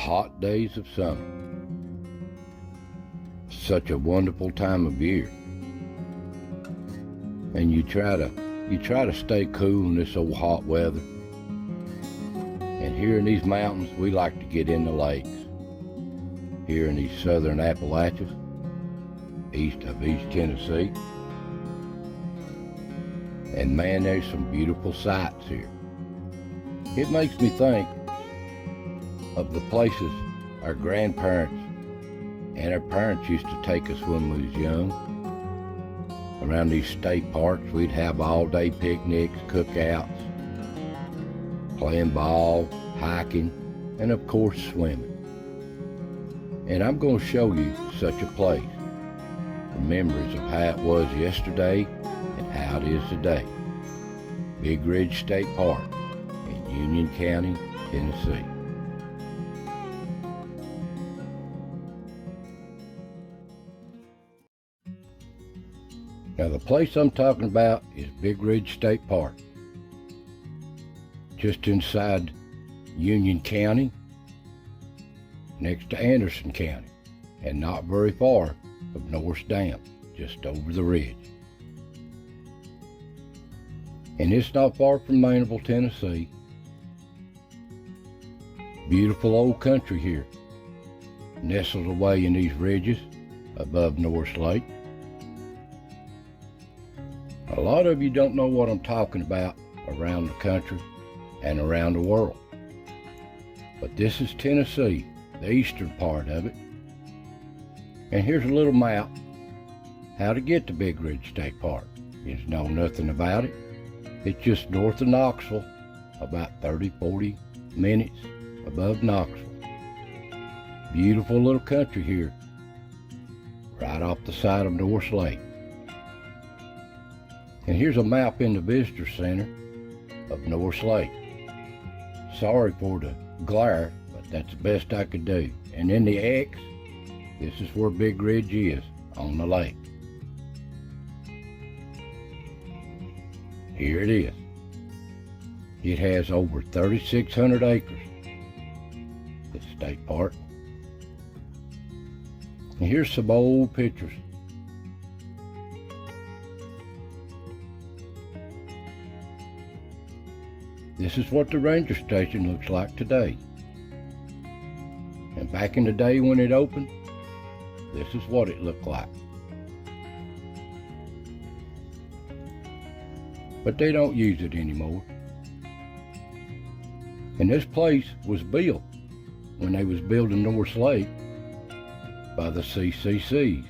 hot days of summer. Such a wonderful time of year. And you try to stay cool in this old hot weather. And here in these mountains, we like to get in the lakes. Here in these southern Appalachias, east of East Tennessee. And man, there's some beautiful sights here. It makes me think of the places our grandparents and our parents used to take us when we was young. Around these state parks, we'd have all-day picnics, cookouts, playing ball, hiking, and of course swimming. And I'm going to show you such a place, for memories of how it was yesterday and how it is today. Big Ridge State Park in Union County, Tennessee. Now the place I'm talking about is Big Ridge State Park, just inside Union County, next to Anderson County, and not very far of Norris Dam, just over the ridge. And it's not far from Maynardville, Tennessee. Beautiful old country here, nestled away in these ridges above Norris Lake. A lot of you don't know what I'm talking about around the country and around the world. But this is Tennessee, the eastern part of it. And here's a little map, how to get to Big Ridge State Park. You know nothing about it. It's just north of Knoxville, about 30-40 minutes above Knoxville. Beautiful little country here, right off the side of Norris Lake. And here's a map in the visitor center of Norris Lake. Sorry for the glare, but that's the best I could do. And in the X, this is where Big Ridge is, on the lake. Here it is. It has over 3,600 acres, this state park. And here's some old pictures. This is what the ranger station looks like today. And back in the day when it opened, this is what it looked like. But they don't use it anymore. And this place was built when they was building Norris Lake by the CCCs.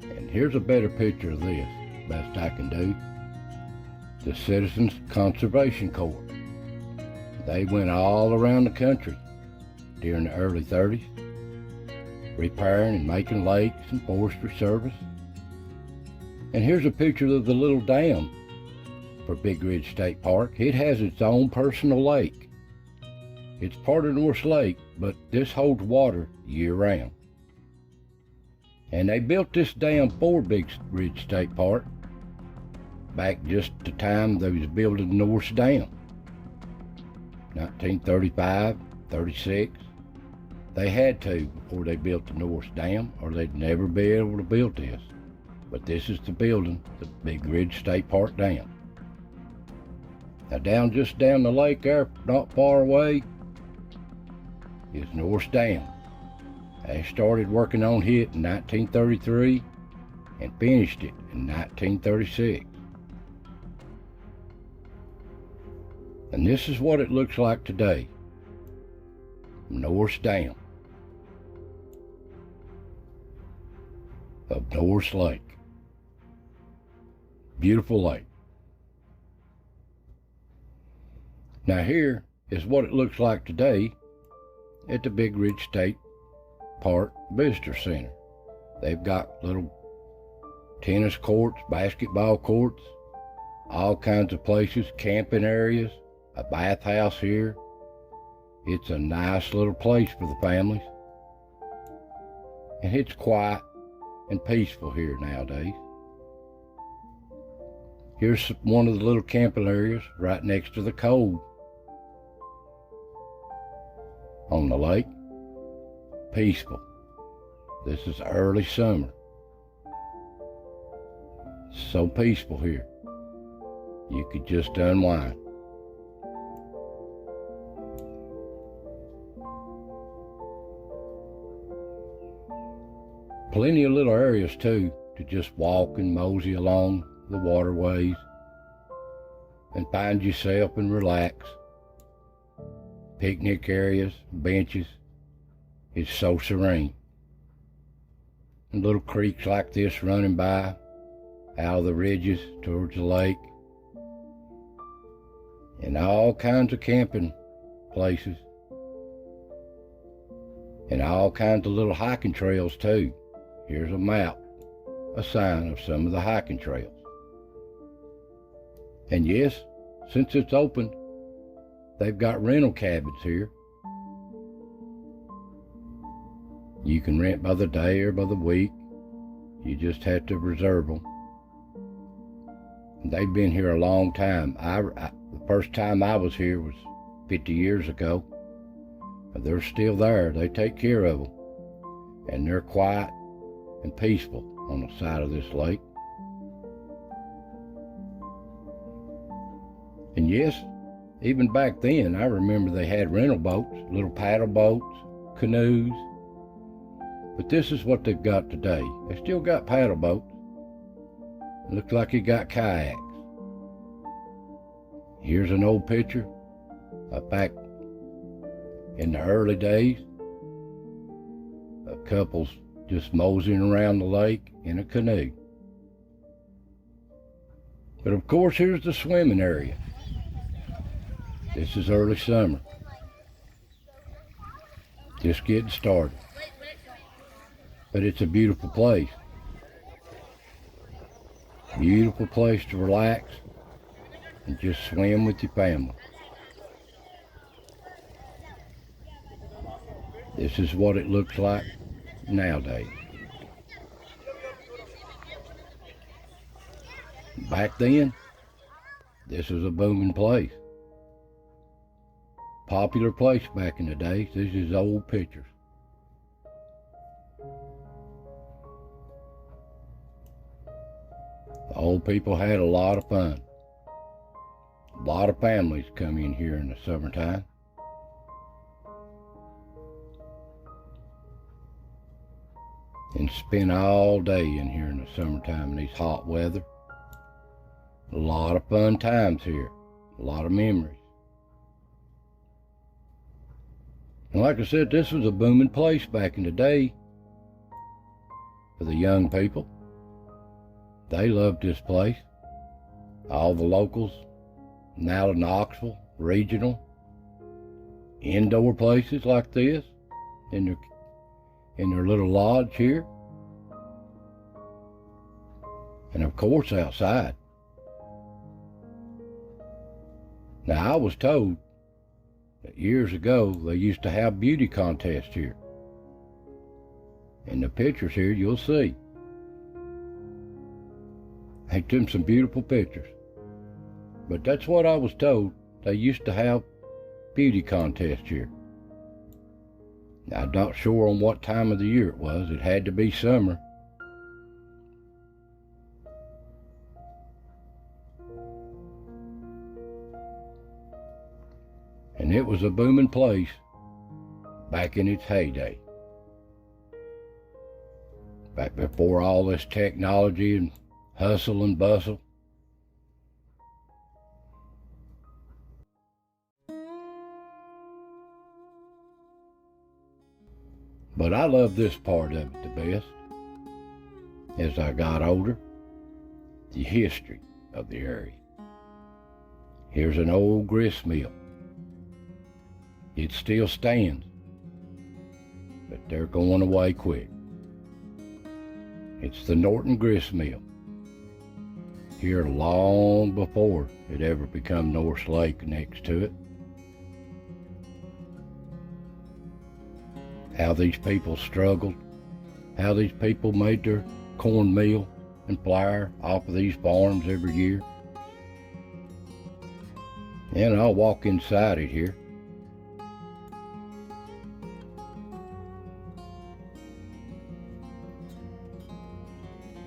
And here's a better picture of this, best I can do. The Citizens Conservation Corps. They went all around the country during the early 30s, repairing and making lakes and forestry service. And here's a picture of the little dam for Big Ridge State Park. It has its own personal lake. It's part of Norris Lake, but this holds water year-round. And they built this dam for Big Ridge State Park back just the time they was building Norris Dam, 1935, 36. They had to before they built the Norris Dam, or they'd never be able to build this. But this is the building, the Big Ridge State Park Dam. Now just down the lake there, not far away, is Norris Dam. They started working on it in 1933 and finished it in 1936. And this is what it looks like today. Norris Dam of Norris Lake. Beautiful lake. Now here is what it looks like today at the Big Ridge State Park Visitor Center. They've got little tennis courts, basketball courts, all kinds of places, camping areas, a bathhouse here. It's a nice little place for the families. And it's quiet and peaceful here nowadays. Here's one of the little camping areas right next to the cove. on the lake. Peaceful. This is early summer. So peaceful here. You could just unwind. Plenty of little areas too to just walk and mosey along the waterways and find yourself and relax. Picnic areas, benches. It's so serene. And little creeks like this running by out of the ridges towards the lake. And all kinds of camping places. And all kinds of little hiking trails too. Here's a map, a sign of some of the hiking trails. And yes, since it's open, they've got rental cabins here. You can rent by the day or by the week. You just have to reserve them. They've been here a long time. The first time I was here was 50 years ago. But they're still there. They take care of them. And they're quiet and peaceful on the side of this lake. And yes, even back then, I remember they had rental boats, little paddle boats, canoes. But this is what they've got today. They still got paddle boats. It looks like you got kayaks. Here's an old picture of back in the early days of couples just moseying around the lake in a canoe. But of course, here's the swimming area. This is early summer. Just getting started. But it's a beautiful place. Beautiful place to relax and just swim with your family. This is what it looks like nowadays. Back then, this was a booming place. Popular place back in the days. This is old pictures. The old people had a lot of fun. A lot of families come in here in the summertime. And spend all day in here in the summertime in these hot weather. A lot of fun times here. A lot of memories. And like I said, this was a booming place back in the day for the young people. They loved this place. All the locals, now to Knoxville, regional, indoor places like this, in their little lodge here. And of course outside. Now I was told that years ago they used to have beauty contests here. In the pictures here you'll see. They took some beautiful pictures. But that's what I was told. They used to have beauty contests here. Now, I'm not sure on what time of the year it was. It had to be summer. And it was a booming place back in its heyday. Back before all this technology and hustle and bustle. But I love this part of it the best. As I got older, the history of the area. Here's an old grist mill. It still stands, but they're going away quick. It's the Norton Grist Mill. Here long before it ever become North Lake next to it. How these people struggled, how these people made their cornmeal and flour off of these farms every year. And I'll walk inside it here.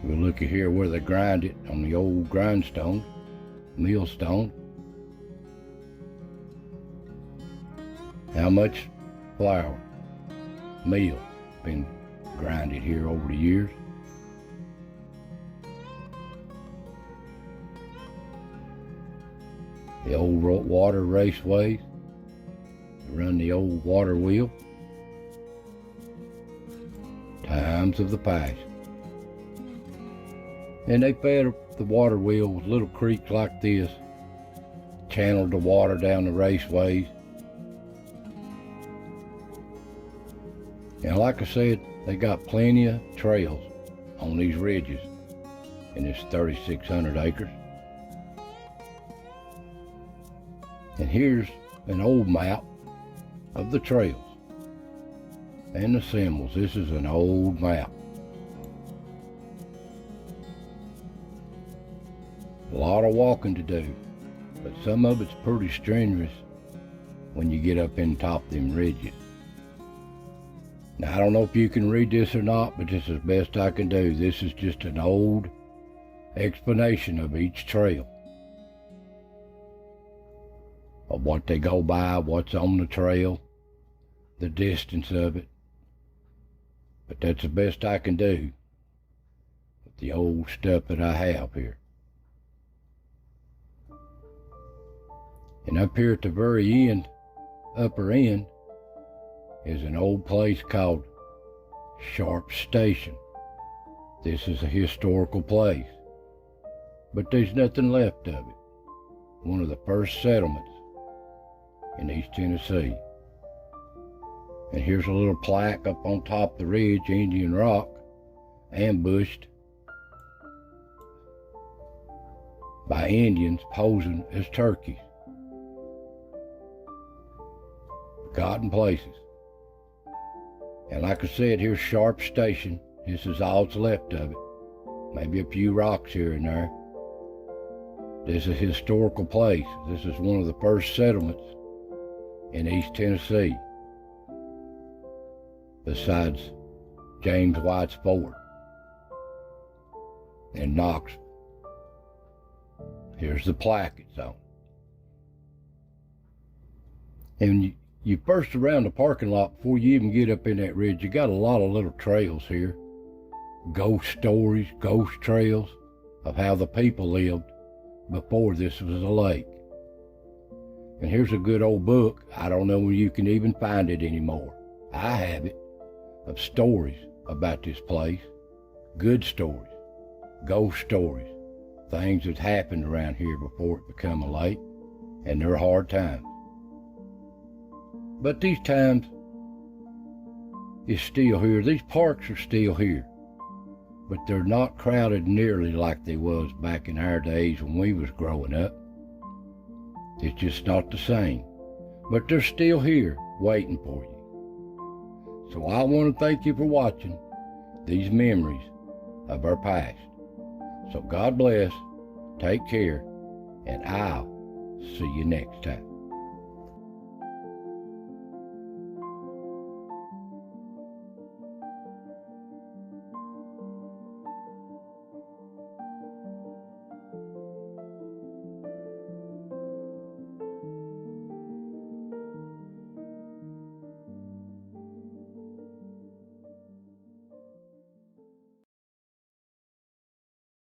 We'll look at here where they grind it on the old grindstone, millstone. How much flour, meal, been grinded here over the years. The old water raceways, run the old water wheel. Times of the past. And they fed the water wheel with little creeks like this, channeled the water down the raceways. And like I said, they got plenty of trails on these ridges in this 3,600 acres. And here's an old map of the trails and the symbols. This is an old map. A lot of walking to do, but some of it's pretty strenuous when you get up in top of them ridges. Now, I don't know if you can read this or not, but this is the best I can do. This is just an old explanation of each trail, of what they go by, what's on the trail, the distance of it. But that's the best I can do with the old stuff that I have here. And up here at the very end, upper end, is an old place called Sharp Station. This is a historical place, but there's nothing left of it. One of the first settlements in East Tennessee. And here's a little plaque up on top of the ridge, Indian Rock, ambushed by Indians posing as turkeys. Forgotten places. And like I said, here's Sharp Station. This is all that's left of it. Maybe a few rocks here and there. This is a historical place. This is one of the first settlements in East Tennessee, besides James White's Fort and Knoxville. Here's the plaque it's on. And you first around the parking lot before you even get up in that ridge, you got a lot of little trails here. Ghost stories, ghost trails of how the people lived before this was a lake. And here's a good old book. I don't know where you can even find it anymore. I have it, of stories about this place. Good stories, ghost stories, things that happened around here before it became a lake, and they're hard times. But these times is still here. These parks are still here, but they're not crowded nearly like they was back in our days when we was growing up. It's just not the same, but they're still here waiting for you. So I want to thank you for watching these memories of our past. So God bless, take care, and I'll see you next time.